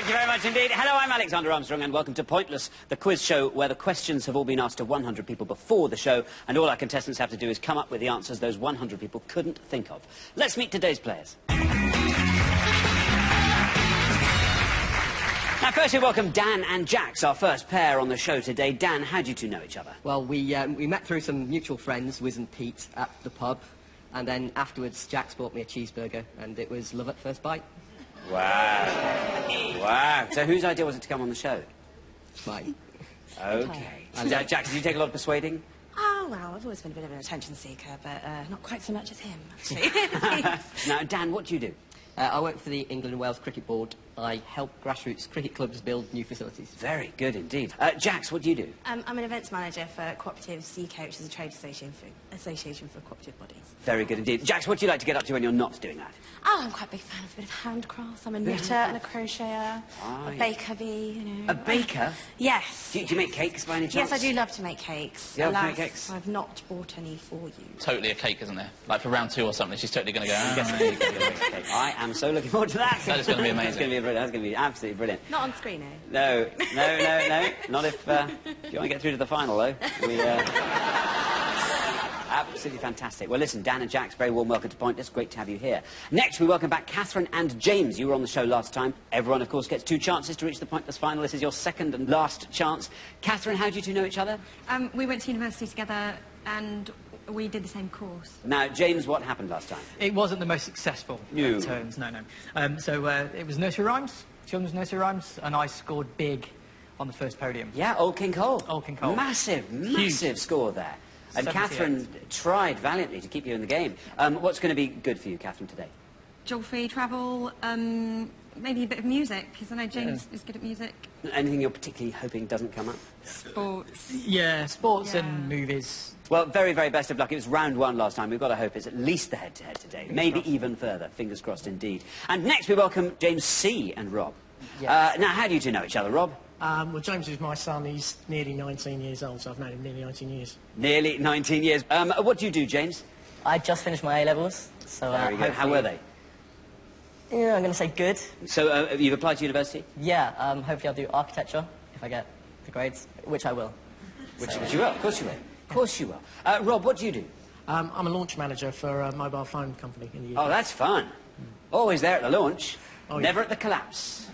you very much indeed. Hello, I'm Alexander Armstrong, and welcome to Pointless, the quiz show where the questions have all been asked to 100 people before the show, and all our contestants have to do is come up with the answers those 100 people couldn't think of. Let's meet today's players. Now, first we welcome Dan and Jax, our first pair on the show today. Dan, how do you two know each other? Well, we met through some mutual friends, Wiz and Pete, at the pub, and then afterwards Jax bought me a cheeseburger, and it was love at first bite. Wow. Wow. So whose idea was it to come on the show? Mine. OK. And Jax, did you take a lot of persuading? Oh, well, I've always been a bit of an attention seeker, but not quite so much as him, actually. Now, Dan, what do you do? I work for the England and Wales Cricket Board. I help grassroots cricket clubs build new facilities. Very good indeed. Jax, what do you do? I'm an events manager for Cooperatives UK, which is a trade association for cooperative bodies. Very good indeed. Jax, what do you like to get up to when you're not doing that? Oh, I'm quite a big fan of a bit of handcrafts. I'm a knitter and a crocheter, a baker bee, you know. A baker? Yes. Do you make cakes by any chance? Yes, I do love to make cakes. You love to make cakes? I've not bought any for you. Totally a cake, isn't there? Like for round 2 or something, she's totally going to go... I am so looking forward to that. That is going to be amazing. That's going to be brilliant. That's going to be absolutely brilliant. Not on screen, eh? No. Not if you want to get through to the final, though. Absolutely fantastic. Well, listen, Dan and Jax, very warm welcome to Pointless. Great to have you here. Next, we welcome back Catherine and James. You were on the show last time. Everyone, of course, gets 2 chances to reach the Pointless final. This is your second and last chance. Catherine, how do you two know each other? We went to university together and we did the same course. Now, James, what happened last time? It wasn't the most successful No. turns, no. It was nursery rhymes, children's nursery rhymes, and I scored big on the first podium. Yeah, Old King Cole. Old King Cole. Massive score there. And 78. Catherine tried valiantly to keep you in the game. What's going to be good for you, Catherine, today? Geography, travel, maybe a bit of music, because I know James is good at music. Anything you're particularly hoping doesn't come up? Sports. Yeah, sports and movies. Well, very, very best of luck. It was round 1 last time. We've got to hope it's at least the head-to-head today. Maybe even further. Fingers crossed indeed. And next we welcome James C. and Rob. Yes. Now, how do you two know each other, Rob? Well, James is my son. He's nearly 19 years old, so I've known him nearly 19 years. Nearly 19 years. What do you do, James? I just finished my A-levels, so... Very good. How were they? Yeah, I'm going to say good. So, you've applied to university? Yeah, hopefully I'll do architecture, if I get the grades, which I will. Which you will, of course you will. Of course you will. Rob, what do you do? I'm a launch manager for a mobile phone company in the UK. Oh, that's fun. Always there at the launch, never yeah. at the collapse.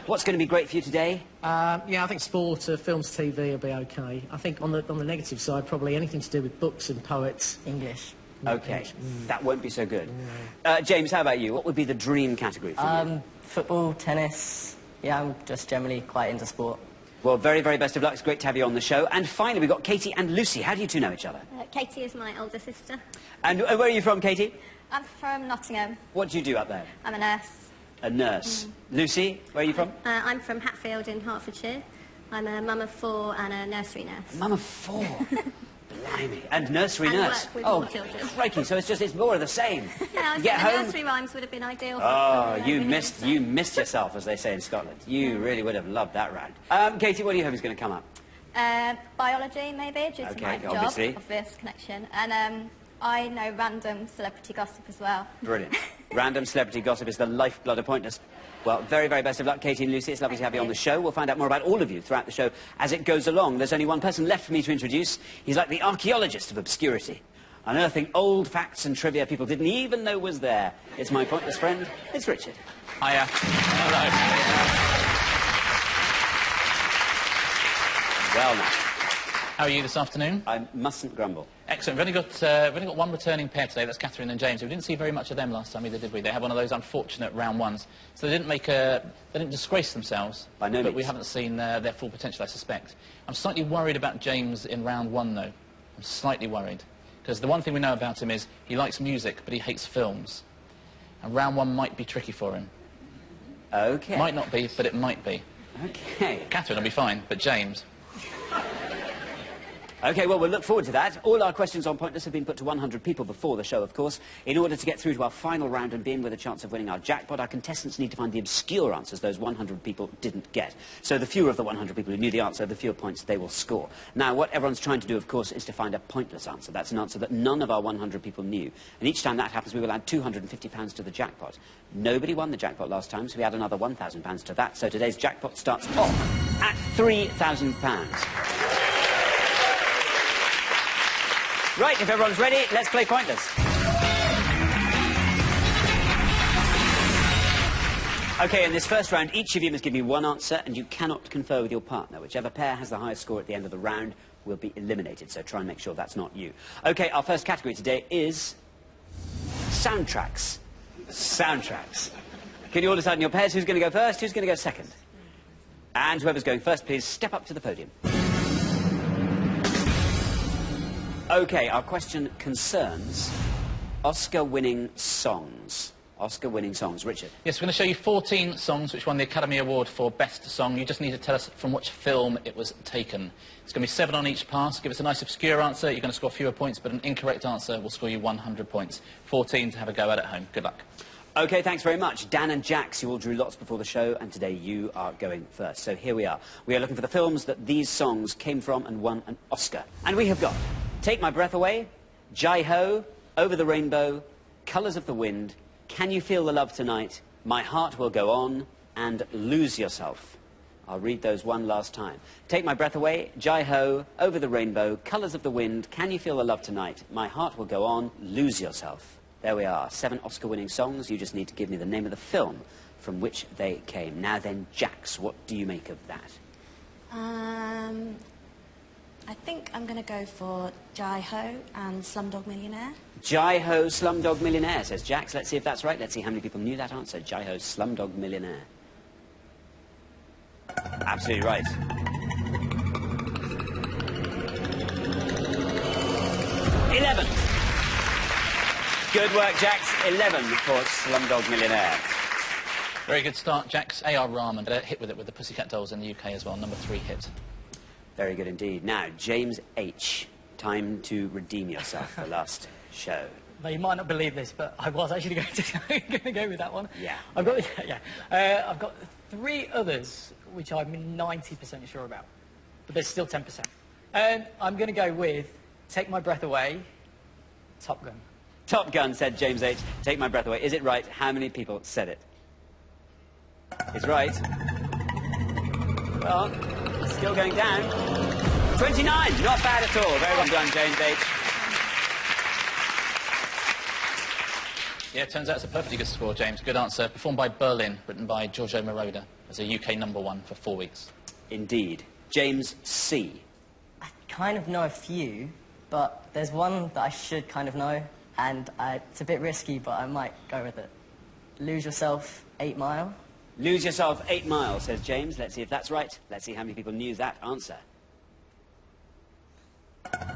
What's going to be great for you today? Yeah, I think sport, films, TV will be OK. I think on the negative side, probably anything to do with books and poets. English. OK, that won't be so good. James, how about you? What would be the dream category for you? Football, tennis. Yeah, I'm just generally quite into sport. Well, very, very best of luck. It's great to have you on the show. And finally, we've got Katie and Lucy. How do you two know each other? Katie is my older sister. And where are you from, Katie? I'm from Nottingham. What do you do up there? I'm a nurse. A nurse. Lucy, where are you from? I'm from Hatfield in Hertfordshire. I'm a mum of 4 and a nursery nurse. Mum of 4. Blimey. And nursery And nurse. work with more children. Crikey, so it's more of the same. Yeah, I Get think the home. nursery rhymes would have been ideal for You missed yourself, as they say in Scotland. You really would have loved that round. Katie, what do you hope is going to come up? Biology, maybe, due to my job. Obviously. Obvious connection. And I know random celebrity gossip as well. Brilliant. Random celebrity gossip is the lifeblood of Pointless. Well, very, very best of luck, Katie and Lucy. It's lovely to have you on the show. We'll find out more about all of you throughout the show as it goes along. There's only one person left for me to introduce. He's like the archaeologist of obscurity, unearthing old facts and trivia people didn't even know was there. It's my Pointless friend. It's Richard. Hiya. Hello. Well, now. How are you this afternoon? I mustn't grumble. Excellent. We've only got one returning pair today. That's Catherine and James. We didn't see very much of them last time either, did we? They had one of those unfortunate round 1s. So they didn't disgrace themselves. By no means. But we haven't seen their full potential, I suspect. I'm slightly worried about James in round 1, though. I'm slightly worried. Because the one thing we know about him is he likes music, but he hates films. And round 1 might be tricky for him. OK. Might not be, but it might be. OK. Catherine will be fine, but James... OK, well, we'll look forward to that. All our questions on Pointless have been put to 100 people before the show, of course. In order to get through to our final round and be in with a chance of winning our jackpot, our contestants need to find the obscure answers those 100 people didn't get. So the fewer of the 100 people who knew the answer, the fewer points they will score. Now, what everyone's trying to do, of course, is to find a pointless answer. That's an answer that none of our 100 people knew. And each time that happens, we will add £250 to the jackpot. Nobody won the jackpot last time, so we add another £1,000 to that. So today's jackpot starts off at £3,000. Right, if everyone's ready, let's play Pointless. OK, in this first round, each of you must give me one answer, and you cannot confer with your partner. Whichever pair has the highest score at the end of the round will be eliminated, so try and make sure that's not you. OK, our first category today is soundtracks. Soundtracks. Can you all decide in your pairs who's going to go first, who's going to go second? And whoever's going first, please step up to the podium. OK, our question concerns Oscar-winning songs. Oscar-winning songs. Richard? Yes, we're going to show you 14 songs which won the Academy Award for Best Song. You just need to tell us from which film it was taken. It's going to be 7 on each pass. Give us a nice obscure answer. You're going to score fewer points, but an incorrect answer will score you 100 points. 14 to have a go at home. Good luck. OK, thanks very much. Dan and Jax, you all drew lots before the show, and today you are going first. So here we are. We are looking for the films that these songs came from and won an Oscar. And we have got Take My Breath Away, Jai-Ho, Over the Rainbow, Colours of the Wind, Can You Feel the Love Tonight, My Heart Will Go On, and Lose Yourself. I'll read those one last time. Take My Breath Away, Jai-Ho, Over the Rainbow, Colours of the Wind, Can You Feel the Love Tonight, My Heart Will Go On, Lose Yourself. There we are, 7 Oscar-winning songs. You just need to give me the name of the film from which they came. Now then, Jax, what do you make of that? I think I'm going to go for Jai-Ho and Slumdog Millionaire. Jai-Ho, Slumdog Millionaire, says Jax. Let's see if that's right. Let's see how many people knew that answer. Jai-Ho, Slumdog Millionaire. Absolutely right. $11. Good work, Jax. 11 for Slumdog Millionaire. Very good start, Jax. A.R. Rahman hit with it with the Pussycat Dolls in the UK as well. Number 3 hit. Very good indeed. Now, James H. Time to redeem yourself for last show. Well, you might not believe this, but I was actually going to go with that one. Yeah. I've got 3 others which I'm 90% sure about, but there's still 10%. I'm going to go with Take My Breath Away, Top Gun. Top Gun, said James H. Take My Breath Away. Is it right? How many people said it? It's right. Well, still going down. 29. Not bad at all. Very well done, James H. Yeah, it turns out it's a perfectly good score, James. Good answer. Performed by Berlin, written by Giorgio Moroder, as a UK #1 for 4 weeks. Indeed. James C. I kind of know a few, but there's one that I should kind of know, and it's a bit risky, but I might go with it. Lose Yourself, 8 Mile. Lose Yourself, 8 Mile, says James. Let's see if that's right. Let's see how many people knew that answer.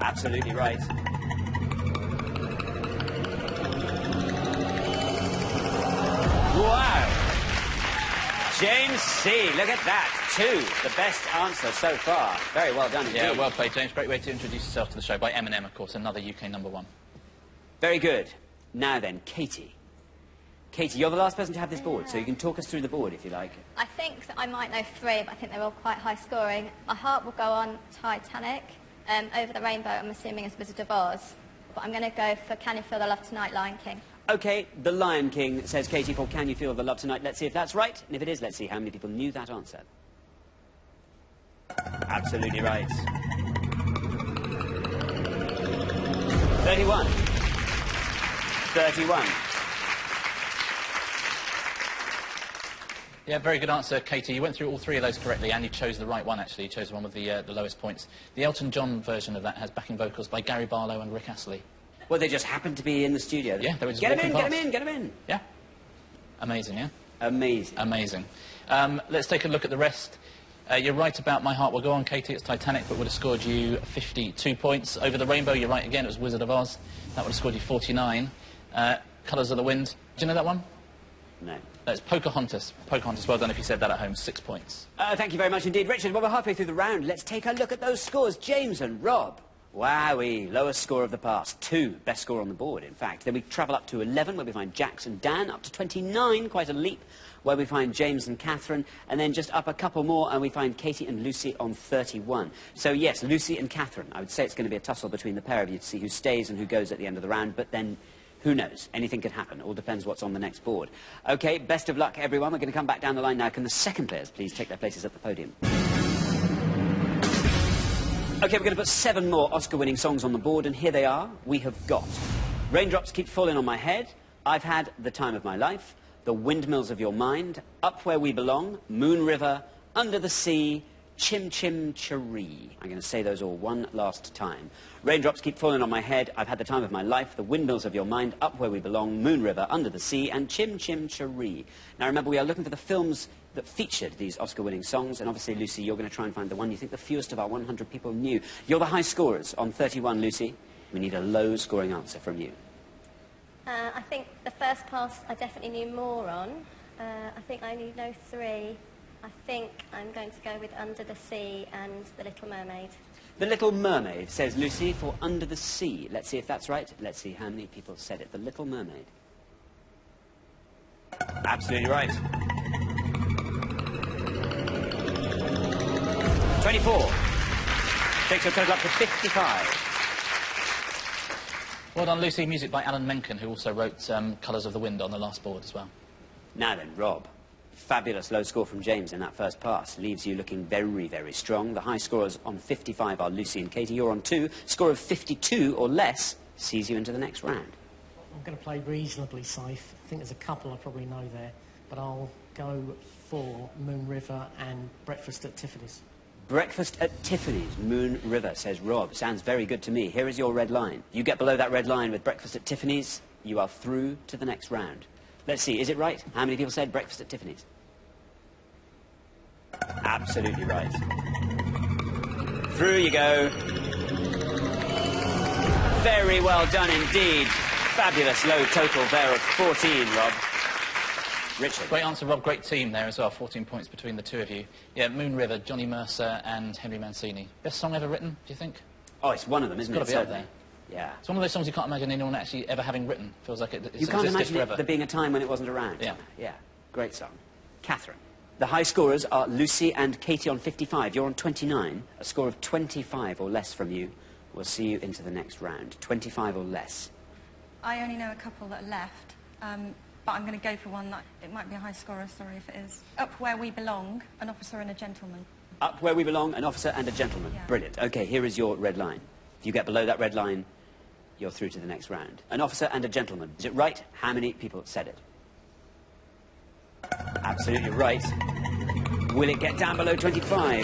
Absolutely right. Wow! James C. Look at that. 2. The best answer so far. Very well done indeed. Yeah, well played, James. Great way to introduce yourself to the show. By Eminem, of course, another UK #1. Very good. Now then, Katie. Katie, you're the last person to have this board, so you can talk us through the board if you like. I think that I might know 3, but I think they're all quite high scoring. My Heart Will Go On, Titanic. Over the Rainbow, I'm assuming is Wizard of Oz. But I'm going to go for Can You Feel the Love Tonight, Lion King. OK, The Lion King, says Katie, for Can You Feel the Love Tonight. Let's see if that's right. And if it is, let's see how many people knew that answer. Absolutely right. 31. 31. Yeah, very good answer, Katie. You went through all 3 of those correctly, and you chose the right one, actually. You chose the one with the lowest points. The Elton John version of that has backing vocals by Gary Barlow and Rick Astley. Well, they just happened to be in the studio. Yeah, they were just Get walking him in, past. get him in, get him in. Yeah. Amazing, yeah? Amazing. Amazing. Let's take a look at the rest. You're right about My Heart Will Go On, Katie. It's Titanic, but would have scored you 52 points. Over the Rainbow, you're right again. It was Wizard of Oz. That would have scored you 49. Colours of the Wind. Do you know that one? No. It's Pocahontas. Pocahontas, well done if you said that at home. 6 points. Thank you very much indeed. Richard, well, we're halfway through the round. Let's take a look at those scores. James and Rob, Wowee, lowest score of the past. 2, best score on the board, in fact. Then we travel up to 11, where we find Jax and Dan, up to 29, quite a leap, where we find James and Catherine, and then just up a couple more, and we find Katie and Lucy on 31. So, yes, Lucy and Catherine. I would say it's going to be a tussle between the pair of you to see who stays and who goes at the end of the round, but then who knows? Anything could happen. All depends what's on the next board. OK, best of luck, everyone. We're going to come back down the line now. Can the second players please take their places at the podium? OK, we're going to put 7 more Oscar-winning songs on the board, and here they are. We have got Raindrops Keep Falling on My Head, I've Had the Time of My Life, The Windmills of Your Mind, Up Where We Belong, Moon River, Under the Sea, Chim Chim Cheree. I'm going to say those all one last time. Raindrops Keep Falling on My Head, I've Had the Time of My Life, The Windmills of Your Mind, Up Where We Belong, Moon River, Under the Sea, and Chim Chim Cheree. Now remember, we are looking for the films that featured these Oscar-winning songs, and obviously, Lucy, you're going to try and find the one you think the fewest of our 100 people knew. You're the high scorers on 31, Lucy. We need a low-scoring answer from you. I think the first pass I definitely knew more on. I think I only know 3. I think I'm going to go with Under the Sea and The Little Mermaid. The Little Mermaid, says Lucy, for Under the Sea. Let's see if that's right. Let's see how many people said it. The Little Mermaid. Absolutely right. 24. Takes your total up to 55. Well done, Lucy. Music by Alan Menken, who also wrote Colours of the Wind on the last board as well. Now then, Rob. Fabulous low score from James in that first pass. Leaves you looking very, very strong. The high scorers on 55 are Lucy and Katie. You're on 2. Score of 52 or less sees you into the next round. I'm going to play reasonably safe. I think there's a couple I probably know there, but I'll go for Moon River and Breakfast at Tiffany's. Breakfast at Tiffany's, Moon River, says Rob. Sounds very good to me. Here is your red line. You get below that red line with Breakfast at Tiffany's, you are through to the next round. Let's see, is it right? How many people said Breakfast at Tiffany's? Absolutely right. Through you go. Very well done indeed. Fabulous low total there of 14, Rob. Richard. Great answer, Rob. Great team there as well. 14 points between the two of you. Yeah, Moon River, Johnny Mercer and Henry Mancini. Best song ever written, do you think? Oh, it's one of them, isn't it? It's got to be up there. Yeah. It's one of those songs you can't imagine anyone actually ever having written. Feels like it's you can't imagine forever. there being a time when it wasn't around. Yeah. Yeah. Great song. Catherine. The high scorers are Lucy and Katie on 55. You're on 29. A score of 25 or less from you will see you into the next round. 25 or less. I only know a couple that are left, but I'm going to go for one that it might be a high scorer, sorry if it is. Up Where We Belong, An Officer and a Gentleman. Up Where We Belong, An Officer and a Gentleman. Yeah. Brilliant. OK, here is your red line. If you get below that red line, you're through to the next round. An Officer and a Gentleman. Is it right? How many people said it? Absolutely right. Will it get down below 25?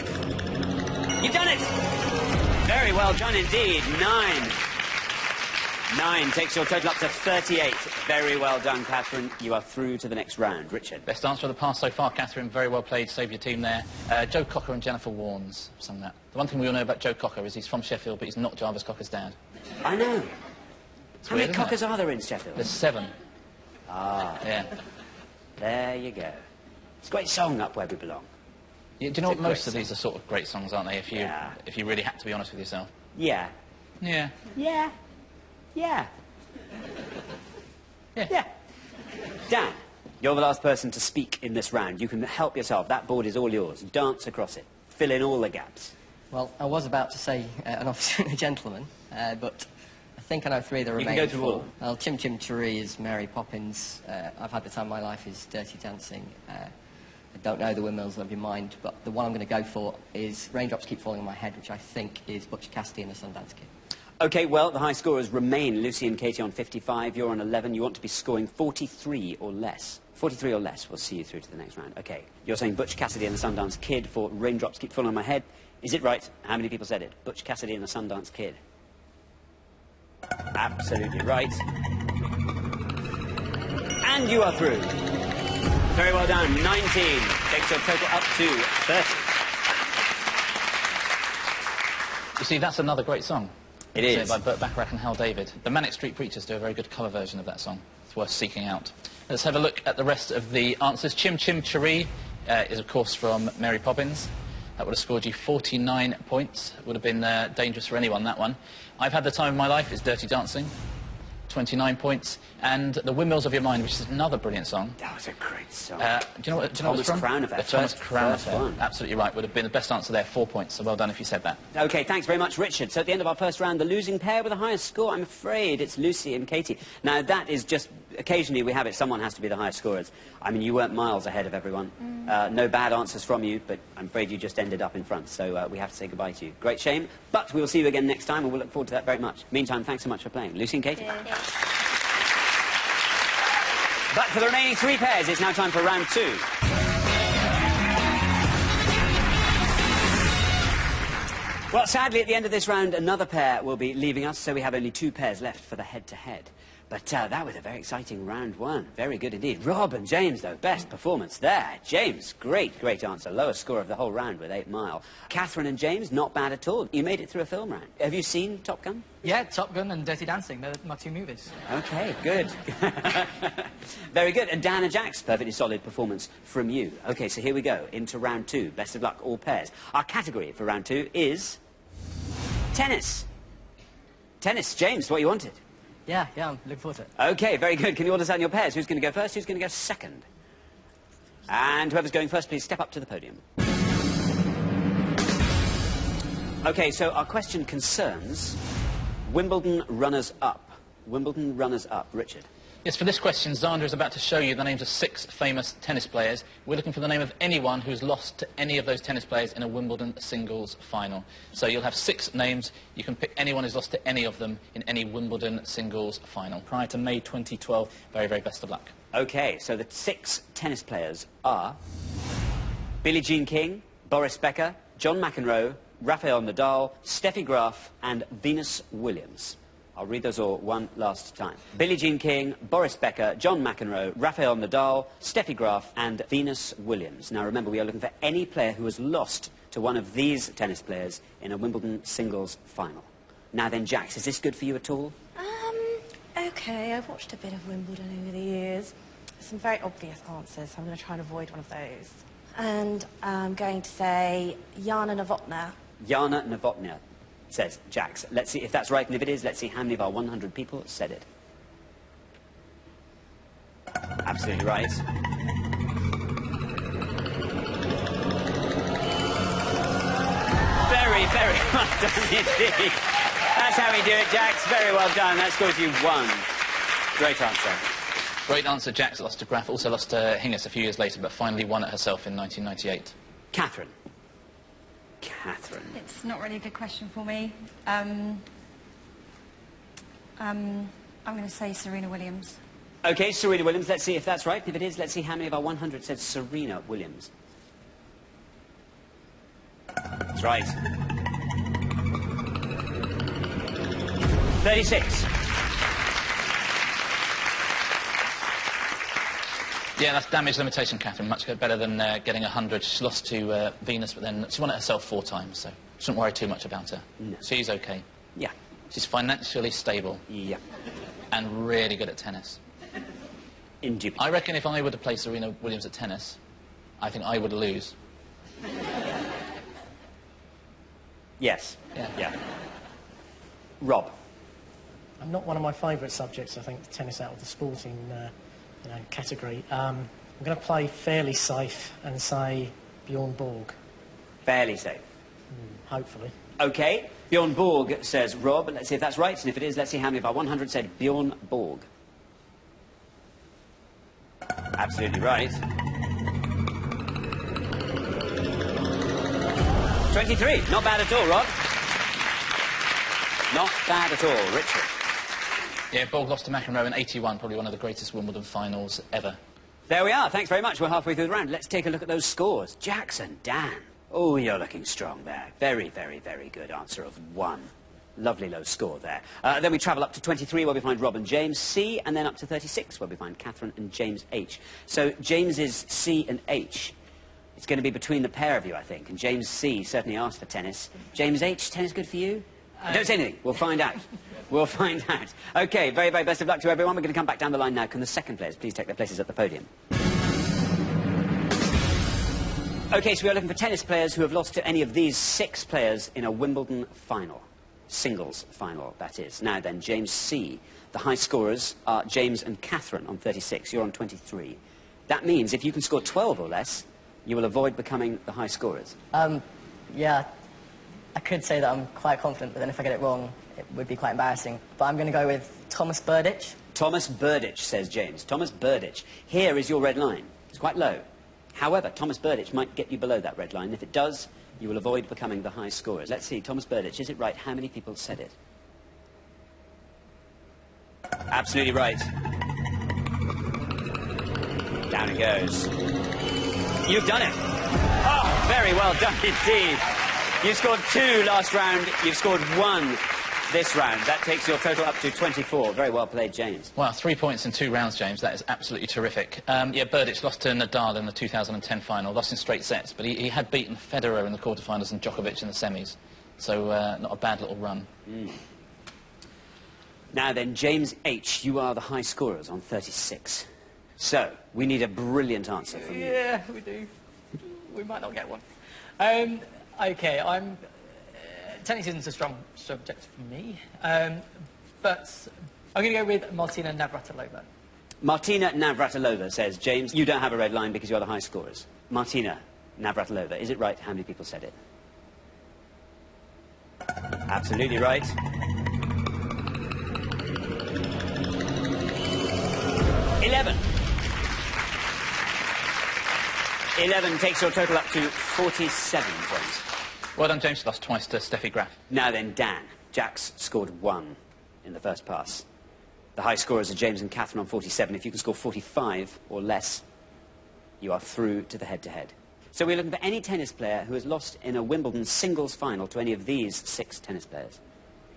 You've done it! Very well done indeed. 9. 9 takes your total up to 38. Very well done, Catherine. You are through to the next round. Richard. Best answer of the past so far, Catherine. Very well played. Saved your team there. Joe Cocker and Jennifer Warnes sung that. The one thing we all know about Joe Cocker is he's from Sheffield, but he's not Jarvis Cocker's dad. I know. How weird, many Cockers are there in Sheffield? There's 7. Ah. Yeah. There you go. It's a great song, Up Where We Belong. Yeah, do you know what? a great Most of these are sort of great songs, aren't they? If you really have to be honest with yourself. Yeah. Yeah. Yeah. Yeah. Yeah. Yeah. Dan, you're the last person to speak in this round. You can help yourself. That board is all yours. Dance across it. Fill in all the gaps. Well, I was about to say An Officer and a Gentleman, but I think I know 3 of the remaining can go through 4. all. Well, Chim Chim Cheree is Mary Poppins. I've Had the Time of My Life is Dirty Dancing. I don't know The Windmills of Your Mind, but the one I'm going to go for is Raindrops Keep Falling on My Head, which I think is Butch Cassidy and the Sundance Kid. OK, well, the high scorers remain Lucy and Katie on 55. You're on 11. You want to be scoring 43 or less. 43 or less will see you through to the next round. OK, you're saying Butch Cassidy and the Sundance Kid for Raindrops Keep Falling on My Head. Is it right? How many people said it? Butch Cassidy and the Sundance Kid. Absolutely right. And you are through. Very well done. 19 takes your total up to 30. You see, that's another great song. It is. By Burt Bacharach and Hal David. The Manic Street Preachers do a very good cover version of that song. It's worth seeking out. Let's have a look at the rest of the answers. Chim Chim Cheree is, of course, from Mary Poppins. That would have scored you 49 points. Would have been dangerous for anyone, that one. I've Had the Time of My Life is Dirty Dancing. 29 points, and The Windmills of Your Mind, which is another brilliant song. That was a great song. Do you know what it's from? Crown Affair. The Thomas Crown First Affair. one. Absolutely right. Would have been the best answer there, 4 points. So well done if you said that. OK, thanks very much, Richard. So at the end of our first round, the losing pair with the highest score, I'm afraid it's Lucy and Katie. Now, that is just... Occasionally we have it, someone has to be the highest scorers. I mean, you weren't miles ahead of everyone. No bad answers from you, but I'm afraid you just ended up in front. So we have to say goodbye to you. Great shame, but we will see you again next time, and we'll look forward to that very much. Meantime, thanks so much for playing. Lucy and Katie. Yeah. But for the remaining 3 pairs, it's now time for round 2. Well, sadly, at the end of this round, another pair will be leaving us, so we have only 2 pairs left for the head-to-head. But that was a very exciting round 1. Very good indeed. Rob and James, though, best performance there. James, great answer. Lowest score of the whole round with 8 Mile. Catherine and James, not bad at all. You made it through a film round. Have you seen Top Gun? Yeah, Top Gun and Dirty Dancing. They're my 2 movies. OK, good. Very good. And Dan and Jack's perfectly solid performance from you. OK, so here we go, into round 2. Best of luck, all pairs. Our category for round 2 is... tennis. Tennis. James, what you wanted? Yeah, I'm looking forward to it. OK, very good. Can you all decide on your pairs? Who's going to go first? Who's going to go second? And whoever's going first, please step up to the podium. OK, so our question concerns Wimbledon runners-up. Wimbledon runners-up. Richard. Yes, for this question, Xander is about to show you the names of 6 famous tennis players. We're looking for the name of anyone who's lost to any of those tennis players in a Wimbledon singles final. So you'll have 6 names. You can pick anyone who's lost to any of them in any Wimbledon singles final. Prior to May 2012, very, very best of luck. OK, so the 6 tennis players are Billie Jean King, Boris Becker, John McEnroe, Rafael Nadal, Steffi Graf and Venus Williams. I'll read those all one last time. Billie Jean King, Boris Becker, John McEnroe, Rafael Nadal, Steffi Graf and Venus Williams. Now remember, we are looking for any player who has lost to one of these tennis players in a Wimbledon singles final. Now then, Jax, is this good for you at all? OK, I've watched a bit of Wimbledon over the years. There's some very obvious answers, so I'm going to try and avoid one of those. And I'm going to say Jana Novotná. Jana Novotná, says Jax. Let's see if that's right, and if it is, let's see how many of our 100 people said it. Absolutely right. Very, very well done indeed. That's how we do it, Jax. Very well done. That scores you 1. Great answer. Great answer. Jax lost to Graf, also lost to Hingis a few years later, but finally won it herself in 1998. Catherine. Catherine. It's not really a good question for me. I'm going to say Serena Williams. OK, Serena Williams. Let's see if that's right. If it is, let's see how many of our 100 said Serena Williams. That's right. 36. Yeah, that's damage limitation, Catherine. Much better than getting 100. She lost to Venus, but then she won it herself 4 times, so shouldn't worry too much about her. No. She's OK. Yeah. She's financially stable. Yeah. And really good at tennis. Indubitable. I reckon if I were to play Serena Williams at tennis, I think I would lose. Yes. Yeah. Rob. I'm not one of my favourite subjects, I think, tennis out of the sporting category. I'm going to play fairly safe and say Bjorn Borg. Fairly safe. Hopefully. OK. Bjorn Borg says Rob. Let's see if that's right. And if it is, let's see how many of our 100 said Bjorn Borg. Absolutely right. 23. Not bad at all, Rob. Not bad at all. Richard. Yeah, Borg lost to McEnroe in 81, probably one of the greatest Wimbledon finals ever. There we are. Thanks very much. We're halfway through the round. Let's take a look at those scores. Jackson, Dan. Oh, you're looking strong there. Very, very, very good answer of 1. Lovely low score there. Then we travel up to 23, where we find Rob and James C, and then up to 36, where we find Catherine and James H. So James's C and H. It's going to be between the pair of you, I think. And James C certainly asked for tennis. James H, tennis good for you? Don't say anything. We'll find out. We'll find out. OK, very, very best of luck to everyone. We're going to come back down the line now. Can the second players please take their places at the podium? OK, so we are looking for tennis players who have lost to any of these 6 players in a Wimbledon final. Singles final, that is. Now then, James C. The high scorers are James and Catherine on 36. You're on 23. That means if you can score 12 or less, you will avoid becoming the high scorers. Yeah, I could say that I'm quite confident, but then if I get it wrong, it would be quite embarrassing. But I'm going to go with Thomas Burditch. Thomas Burditch, says James. Thomas Burditch. Here is your red line. It's quite low. However, Thomas Burditch might get you below that red line. If it does, you will avoid becoming the high scorers. Let's see, Thomas Burditch, is it right? How many people said it? Absolutely right. Down it goes. You've done it. Oh, very well done indeed. You scored 2 last round. You've scored 1 this round. That takes your total up to 24. Very well played, James. Well, 3 points in 2 rounds, James. That is absolutely terrific. Yeah, Burditch lost to Nadal in the 2010 final, lost in straight sets, but he had beaten Federer in the quarterfinals and Djokovic in the semis. So, not a bad little run. Now then, James H., you are the high scorers on 36. So, we need a brilliant answer from you. Yeah, we do. We might not get one. OK, tennis isn't a strong subject for me, but I'm going to go with Martina Navratilova. Martina Navratilova, says James. You don't have a red line because you're the high scorers. Martina Navratilova, is it right? How many people said it? Absolutely right. $11. 11 takes your total up to 47 points. Well done, James. Lost twice to Steffi Graf. Now then, Dan. Jax scored 1 in the first pass. The high scorers are James and Catherine on 47. If you can score 45 or less, you are through to the head-to-head. So we're looking for any tennis player who has lost in a Wimbledon singles final to any of these 6 tennis players.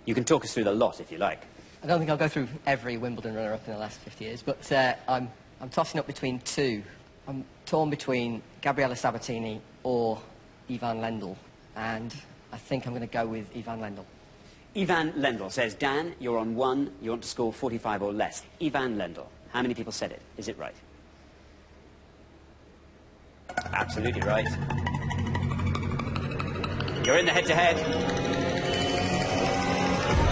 You can talk us through the lot if you like. I don't think I'll go through every Wimbledon runner-up in the last 50 years, but I'm tossing up between 2. I'm torn between Gabriela Sabatini or Ivan Lendl, and I think I'm going to go with Ivan Lendl. Ivan Lendl, says Dan. You're on 1. You want to score 45 or less. Ivan Lendl. How many people said it? Is it right? Absolutely right. You're in the head-to-head.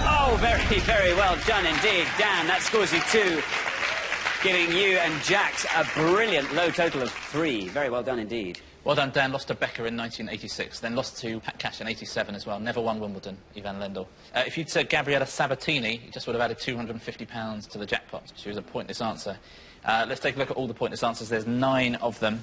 Oh, very, very well done indeed. Dan, that scores you 2, giving you and Jax a brilliant low total of 3. Very well done indeed. Well done, Dan. Lost to Becker in 1986, then lost to Pat Cash in 87 as well. Never won Wimbledon, Ivan Lendl. If you'd said Gabriela Sabatini, you just would have added £250 to the jackpot. She was a pointless answer. Let's take a look at all the pointless answers. There's 9 of them.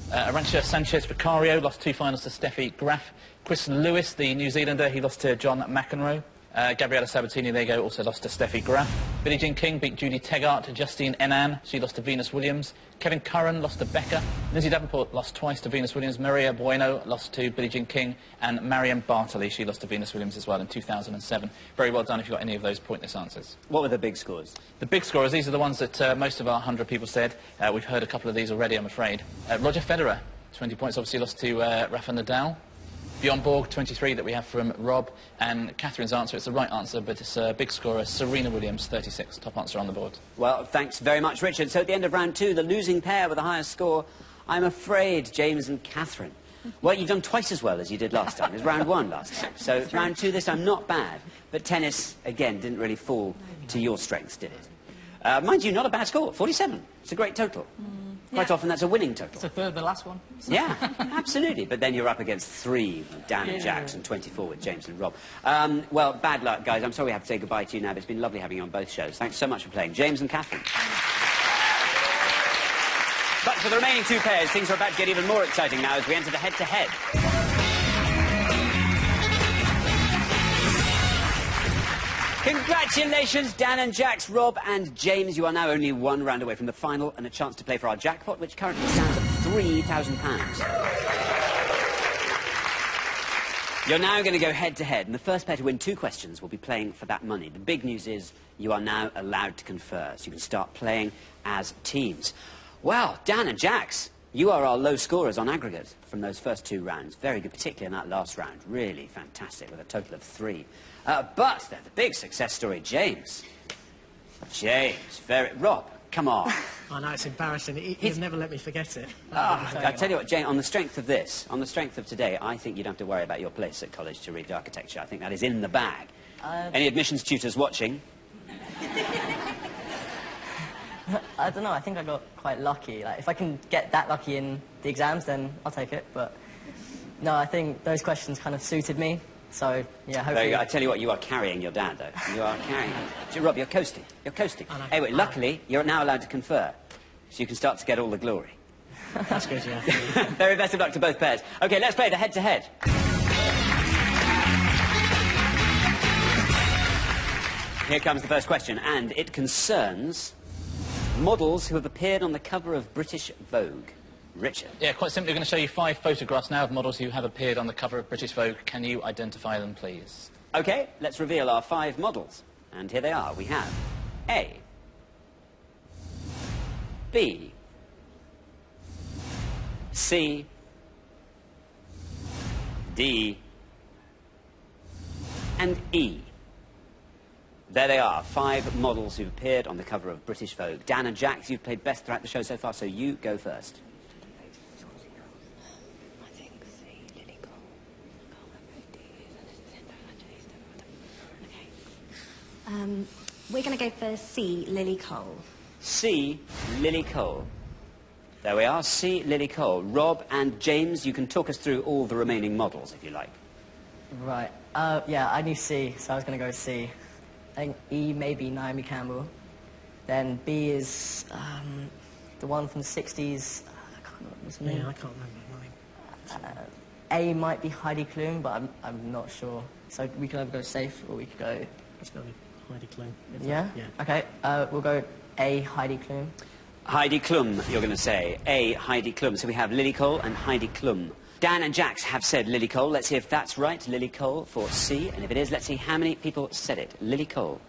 Arantxa Sanchez Vicario lost 2 finals to Steffi Graf. Chris Lewis, the New Zealander, he lost to John McEnroe. Gabriela Sabatini, there you go, also lost to Steffi Graf. Billie Jean King beat Judy Tegart. Justine Henin, she lost to Venus Williams. Kevin Curran lost to Becker. Lizzie Davenport lost twice to Venus Williams. Maria Bueno lost to Billie Jean King. And Mariam Bartley, she lost to Venus Williams as well in 2007. Very well done if you got any of those pointless answers. What were the big scores? The big scorers, these are the ones that most of our 100 people said. We've heard a couple of these already, I'm afraid. Roger Federer, 20 points, obviously lost to Rafa Nadal. Bjorn Borg, 23, that we have from Rob. And Catherine's answer, it's the right answer, but it's a big scorer, Serena Williams, 36. Top answer on the board. Well, thanks very much, Richard. So at the end of round 2, the losing pair with the highest score, I'm afraid, James and Catherine. Well, you've done twice as well as you did last time. It was round 1 last time. So round 2 this time, not bad. But tennis, again, didn't really fall to your strengths, did it? Mind you, not a bad score, 47. It's a great total. Quite often that's a winning total. It's a third of the last one. So. Yeah, absolutely. But then you're up against 3 with Dan and Jax and 24 with James and Rob. Well, bad luck, guys. I'm sorry we have to say goodbye to you now, but it's been lovely having you on both shows. Thanks so much for playing. James and Catherine. But for the remaining 2 pairs, things are about to get even more exciting now as we enter the head-to-head. Congratulations, Dan and Jax, Rob and James. You are now only 1 round away from the final and a chance to play for our jackpot, which currently stands at £3,000. You're now going to go head-to-head, and the first pair to win 2 questions will be playing for that money. The big news is you are now allowed to confer, so you can start playing as teams. Well, Dan and Jax, you are our low scorers on aggregate from those first 2 rounds. Very good, particularly in that last round. Really fantastic, with a total of 3. But the big success story, James. James, Rob, Come on. I know, it's embarrassing. He'd never let me forget it. I tell you what, Jane, on the strength of this, on the strength of today, I think you don't have to worry about your place at college to read architecture. I think that is in the bag. Any admissions tutors watching? I don't know, I think I got quite lucky. Like, if I can get that lucky in the exams, then I'll take it. But no, I think those questions kind of suited me. So, yeah, hopefully... There you go. I tell you what, you are carrying your dad, though. You are carrying him. Rob, you're coasting. You're coasting. Anyway, luckily, you're now allowed to confer, so you can start to get all the glory. That's good, yeah. Very best of luck to both pairs. OK, let's play the head-to-head. Here comes the first question, and it concerns models who have appeared on the cover of British Vogue. Richard. Yeah, quite simply, we're going to show you 5 photographs now of models who have appeared on the cover of British Vogue. Can you identify them, please? OK, let's reveal our 5 models. And here they are. We have A, B, C, D, and E. There they are, 5 models who've appeared on the cover of British Vogue. Dan and Jax, you've played best throughout the show so far, so you go first. We're going to go for C, Lily Cole. C, Lily Cole. There we are, C, Lily Cole. Rob and James, you can talk us through all the remaining models, if you like. Right. Yeah, I knew C, so I was going to go with C. I think E may be Naomi Campbell. Then B is the one from the 60s. I can't remember his name. Yeah, I can't remember her name. A might be Heidi Klum, but I'm not sure. So we can either go safe or we could go... Let's go with Heidi Klum. Yeah? Yeah. OK, we'll go A, Heidi Klum. Heidi Klum, you're going to say. A, Heidi Klum. So we have Lily Cole and Heidi Klum. Dan and Jax have said Lily Cole. Let's see if that's right. Lily Cole for C. And if it is, let's see how many people said it. Lily Cole.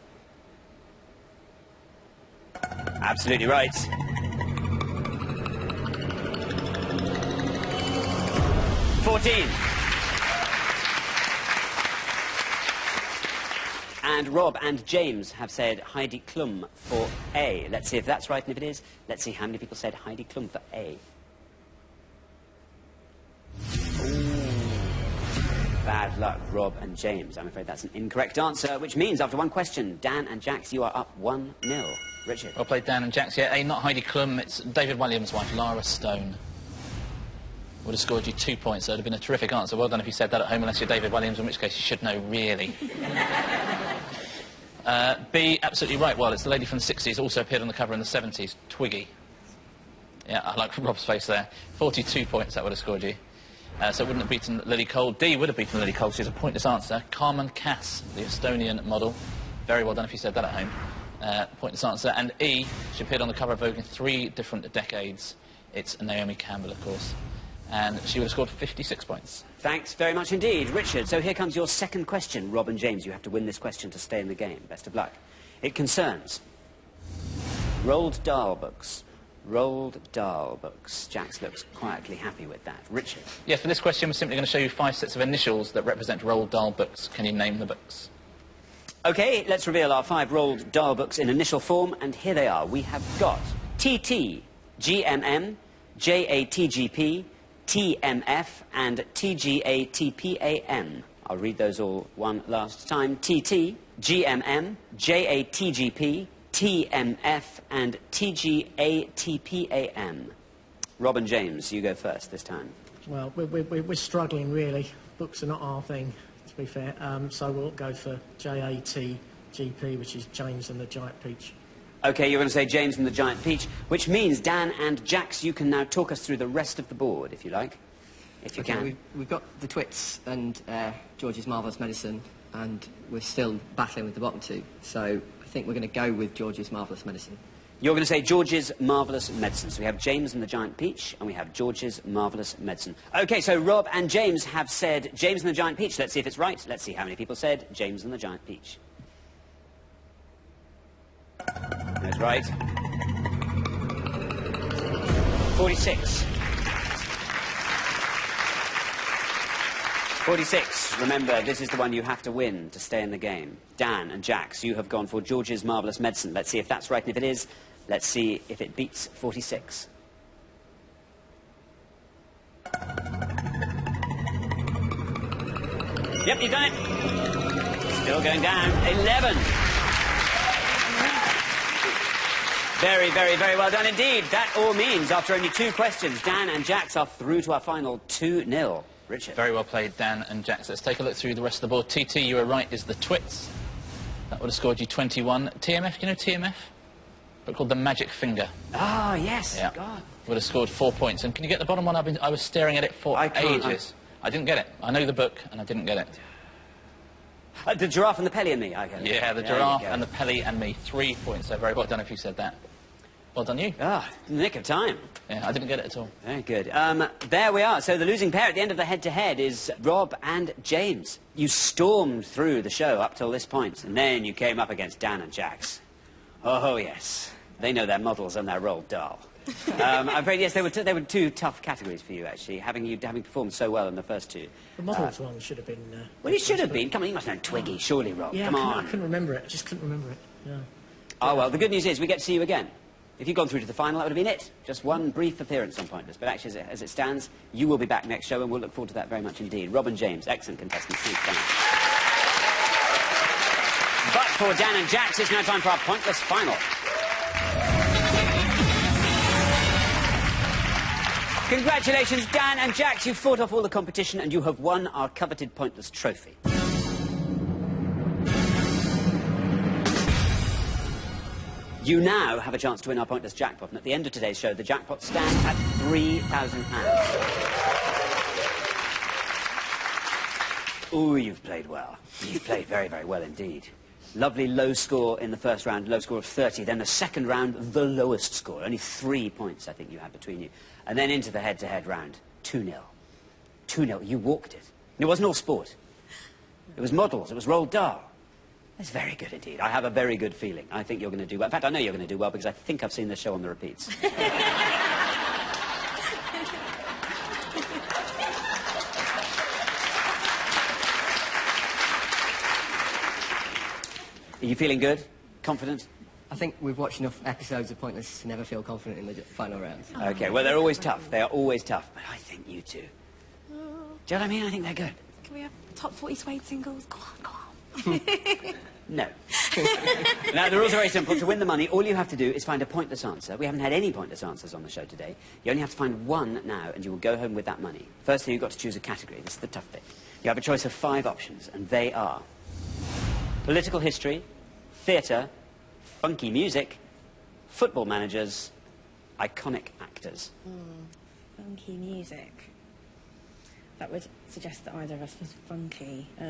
Absolutely right. And Rob and James have said Heidi Klum for A. Let's see if that's right, and if it is, let's see how many people said Heidi Klum for A. Bad luck, Rob and James. I'm afraid that's an incorrect answer, which means after one question, Dan and Jax, you are up 1-0. Richard. Well played, Dan and Jax. Yeah, A, not Heidi Klum. It's David Walliams' wife, Lara Stone. Would have scored you 2 points, so it would have been a terrific answer. Well done if you said that at home, unless you're David Walliams, in which case you should know, really. B, absolutely right. Well, it's the lady from the 60s, also appeared on the cover in the 70s, Twiggy. Yeah, I like Rob's face there. 42 points, that would have scored you. So it wouldn't have beaten Lily Cole. D would have beaten Lily Cole. She's a pointless answer. Carmen Cass, the Estonian model. Very well done if you said that at home. Pointless answer. And E, she appeared on the cover of Vogue in 3 different decades. It's Naomi Campbell, of course. And she would have scored 56 points. Thanks very much indeed, Richard. So here comes your second question. Rob and James, you have to win this question to stay in the game. Best of luck. It concerns Roald Dahl books. Roald Dahl books. Jax looks quietly happy with that. Richard. Yes, for this question, we're simply going to show you 5 sets of initials that represent Roald Dahl books. Can you name the books? OK, let's reveal our 5 Roald Dahl books in initial form, and here they are. We have got TT, GMM, JATGP, TMF, and TGATPAM. I'll read those all one last time. TT, GMM, JATGP, TMF, and TGATPAM. Rob and James, you go first this time. Well, we're struggling, really. Books are not our thing, to be fair. So we'll go for JATGP, which is James and the Giant Peach. OK, you're going to say James and the Giant Peach, which means, Dan and Jax, you can now talk us through the rest of the board, if you like. If you can. We've got the Twits and George's Marvellous Medicine, and we're still battling with the bottom 2. So I think we're going to go with George's Marvellous Medicine. You're going to say George's Marvellous Medicine. So we have James and the Giant Peach, and we have George's Marvellous Medicine. OK, so Rob and James have said James and the Giant Peach. Let's see if it's right. Let's see how many people said James and the Giant Peach. That's right. 46. 46. Remember, this is the one you have to win to stay in the game. Dan and Jax, you have gone for George's Marvellous Medicine. Let's see if that's right, and if it is, Let's see if it beats 46. Yep, you've done it. Still going down. 11. Very, very, very well done indeed. That all means, after only 2 questions, Dan and Jax are through to our final 2-0. Richard. Very well played, Dan and Jax. Let's take a look through the rest of the board. TT, you were right, is the Twits. That would have scored you 21. TMF, do you know TMF? But called the Magic Finger. Ah, yes. Yeah. God. Would have scored 4 points. And can you get the bottom one? I was staring at it for ages. I didn't get it. I know the book, and I didn't get it. The Giraffe and the Pelly and Me, I get it. Yeah, the Giraffe and the Pelly and Me. 3 points. So very well done if you said that. Well done you. Ah, nick of time. Yeah, I didn't get it at all. Very good. There we are. So the losing pair at the end of the head-to-head is Rob and James. You stormed through the show up till this point, and then you came up against Dan and Jax. Oh, yes. They know their models and their Roald Dahl. I'm afraid, yes, they were 2 tough categories for you, actually, having performed so well in the first 2. The models one should have been... well, it should have been. Come on, you must know Twiggy, surely, Rob. Yeah, come on. I couldn't remember it. I just couldn't remember it. Yeah. Oh, well, the good news is we get to see you again. If you'd gone through to the final, that would have been it. Just one brief appearance on Pointless. But actually, as it stands, you will be back next show, and we'll look forward to that very much indeed. Rob and James, excellent contestants. Thanks, Dan. But for Dan and Jax, it's now time for our Pointless final. Congratulations, Dan and Jax. You've fought off all the competition, and you have won our coveted Pointless trophy. You now have a chance to win our Pointless jackpot, and at the end of today's show, the jackpot stands at £3,000. Ooh, you've played well. You've played very, very well indeed. Lovely low score in the first round, low score of 30. Then the second round, the lowest score. Only 3 points, I think, you had between you. And then into the head-to-head round, 2-0. 2-0. You walked it. And it wasn't all sport. It was models. It was Roald Dahl. That's very good indeed. I have a very good feeling. I think you're going to do well. In fact, I know you're going to do well because I think I've seen this show on the repeats. Are you feeling good? Confident? I think we've watched enough episodes of Pointless to never feel confident in the final round. OK, well, they're always tough. They are always tough. But I think you two. Do you know what I mean? I think they're good. Can we have top 40 Suede singles? Go on, go on. No. Now, the rules are very simple. To win the money, all you have to do is find a pointless answer. We haven't had any pointless answers on the show today. You only have to find one now, and you will go home with that money. Firstly, you've got to choose a category. This is the tough bit. You have a choice of 5 options, and they are political history, theatre, funky music, football managers, iconic actors. Funky music. That would suggest that either of us was funky. So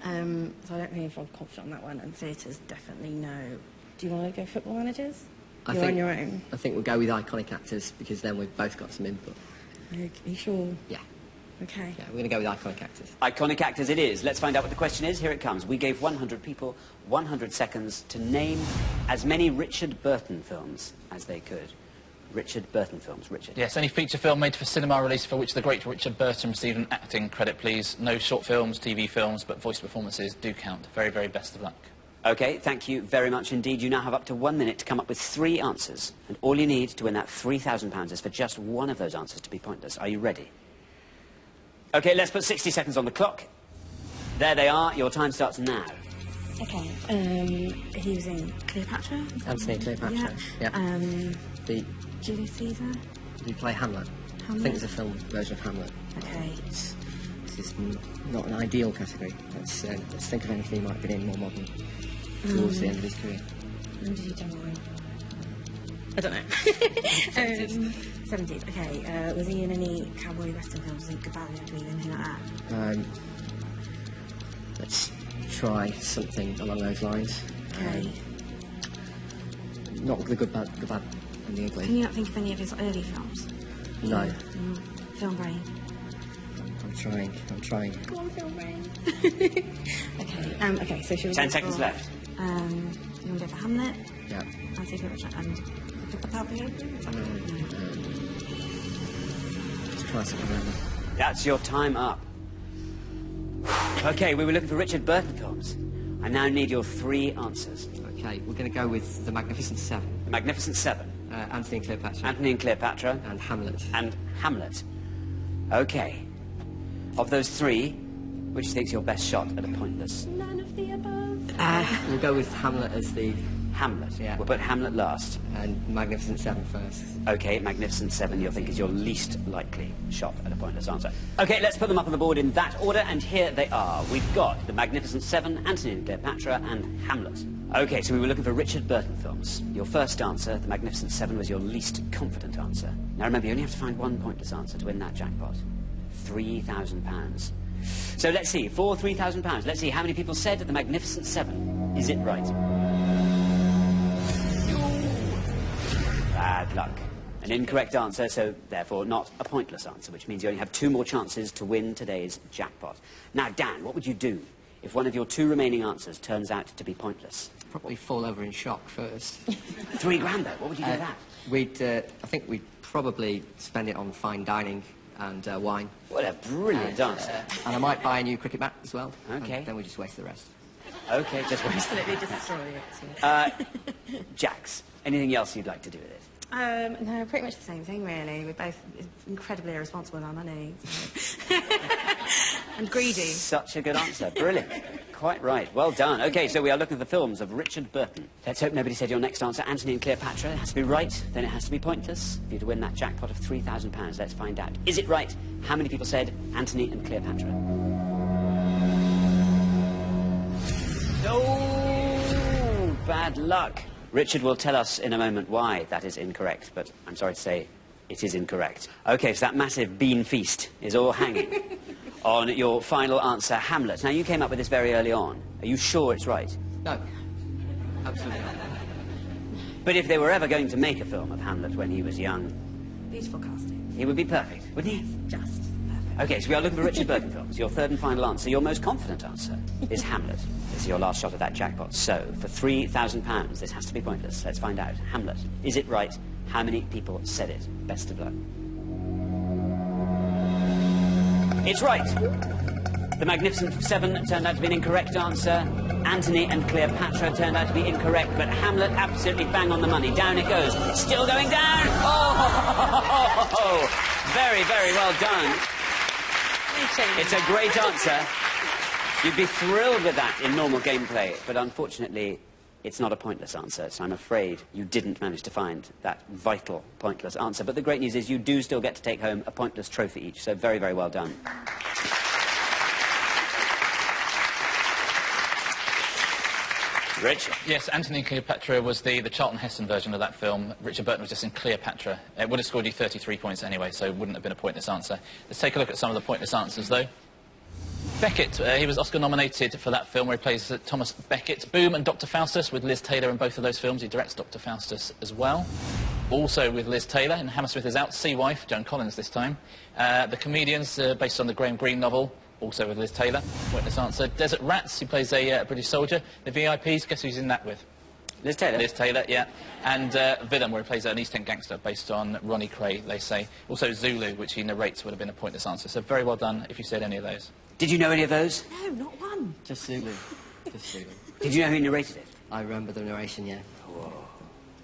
I don't think if I'm confident on that one. And theatre's definitely no. Do you want to go football managers? You're on your own. I think we'll go with iconic actors because then we've both got some input. Are you sure? Yeah. Okay. Yeah, we're going to go with iconic actors. Iconic actors it is. Let's find out what the question is. Here it comes. We gave 100 people 100 seconds to name as many Richard Burton films as they could. Richard Burton films. Richard. Yes, any feature film made for cinema release for which the great Richard Burton received an acting credit, please. No short films, TV films, but voice performances do count. Very, very best of luck. OK, thank you very much indeed. You now have up to 1 minute to come up with 3 answers. And all you need to win that £3,000 is for just one of those answers to be pointless. Are you ready? OK, let's put 60 seconds on the clock. There they are. Your time starts now. Okay. He was in Cleopatra. Anthony Cleopatra. Yeah. The Julius Caesar. Did he play Hamlet? I think it's a film version of Hamlet. Okay. This is not an ideal category. Let's think of anything he might have been in more modern towards the end of his career. When did he die? I don't know. 70s. Okay. Was he in any cowboy western films? Was he Cavalry, I believe, anything like that? Let's try something along those lines. Okay. Not the good, bad, and the ugly. Can you not think of any of his early films? No. Film brain. I'm trying. Go on, film brain. Okay. Okay. So should we? 10 seconds left. You want to go for Hamlet? Yeah. I'll take it and the Palpy Open. Let's try something random. That's your time up. OK, we were looking for Richard Burton films. I now need your 3 answers. Okay, we're going to go with The Magnificent Seven. The Magnificent Seven. Anthony and Cleopatra. Anthony and Cleopatra. And Hamlet. And Hamlet. OK. Of those three, which do you think's your best shot at a pointless? None of the above. We'll go with Hamlet as the... Hamlet. Yeah. We'll put Hamlet last. And Magnificent Seven first. OK, Magnificent Seven, you'll think is your least likely shot at a pointless answer. OK, let's put them up on the board in that order, and here they are. We've got the Magnificent Seven, Antony and Cleopatra, and Hamlet. OK, so we were looking for Richard Burton films. Your first answer, the Magnificent Seven, was your least confident answer. Now remember, you only have to find one pointless answer to win that jackpot. £3,000. So let's see, for £3,000, let's see how many people said the Magnificent Seven. Is it right? Bad luck. An incorrect answer, so therefore not a pointless answer, which means you only have 2 more chances to win today's jackpot. Now, Dan, what would you do if one of your 2 remaining answers turns out to be pointless? Probably fall over in shock first. £3,000 though, what would you do with that? I think we'd probably spend it on fine dining and wine. What a brilliant answer. And I might buy a new cricket bat as well. OK. And then we just waste the rest. OK, just waste it. Absolutely destroy it. Jax, anything else you'd like to do with it? No, pretty much the same thing, really. We're both incredibly irresponsible with our money. So. And greedy. Such a good answer. Brilliant. Quite right. Well done. OK, so we are looking for the films of Richard Burton. Let's hope nobody said your next answer, Antony and Cleopatra. It has to be right, then it has to be pointless. For you to win that jackpot of £3,000, let's find out. Is it right? How many people said Antony and Cleopatra? Oh, bad luck. Richard will tell us in a moment why that is incorrect, but I'm sorry to say it is incorrect. OK, so that massive bean feast is all hanging on your final answer, Hamlet. Now, you came up with this very early on. Are you sure it's right? No. Absolutely not. But if they were ever going to make a film of Hamlet when he was young... Beautiful casting. He would be perfect, wouldn't he? Just perfect. OK, so we are looking for Richard Burton films. Your third and final answer, your most confident answer, is Hamlet. This is your last shot at that jackpot. So, for £3,000, this has to be pointless. Let's find out. Hamlet. Is it right? How many people said it? Best of luck. It's right. The Magnificent Seven turned out to be an incorrect answer. Antony and Cleopatra turned out to be incorrect, but Hamlet absolutely bang on the money. Down it goes. Still going down. Oh! Very, very well done. It's a great answer. You'd be thrilled with that in normal gameplay, but unfortunately, it's not a pointless answer, so I'm afraid you didn't manage to find that vital pointless answer. But the great news is you do still get to take home a pointless trophy each, so very, very well done. Richard. Yes, Antony and Cleopatra was the Charlton Heston version of that film. Richard Burton was just in Cleopatra. It would have scored you 33 points anyway, so it wouldn't have been a pointless answer. Let's take a look at some of the pointless answers, though. Beckett, he was Oscar-nominated for that film where he plays Thomas Beckett. Boom and Dr. Faustus with Liz Taylor in both of those films. He directs Dr. Faustus as well. Also with Liz Taylor in Hammersmith is Out, Sea Wife, Joan Collins this time. The Comedians, based on the Graham Greene novel, also with Liz Taylor. Pointless answer. Desert Rats, he plays a British soldier. The VIPs, guess who he's in that with? Liz Taylor? Liz Taylor, yeah. And Villain, where he plays an East End gangster, based on Ronnie Cray, they say. Also Zulu, which he narrates, would have been a pointless answer. So very well done if you said any of those. Did you know any of those? No, not one. Just Zulu. Just Zulu. Did you know who narrated it? I remember the narration, yeah. Whoa.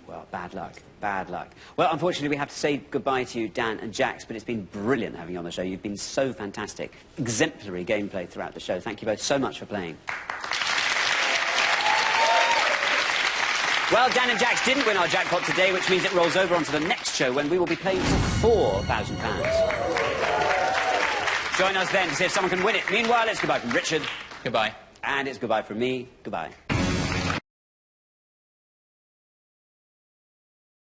Well, bad luck. Bad luck. Well, unfortunately, we have to say goodbye to you, Dan and Jax, but it's been brilliant having you on the show. You've been so fantastic. Exemplary gameplay throughout the show. Thank you both so much for playing. Well, Dan and Jax didn't win our jackpot today, which means it rolls over onto the next show when we will be playing for £4,000. Join us then to see if someone can win it. Meanwhile, it's goodbye from Richard. Goodbye. And it's goodbye from me. Goodbye.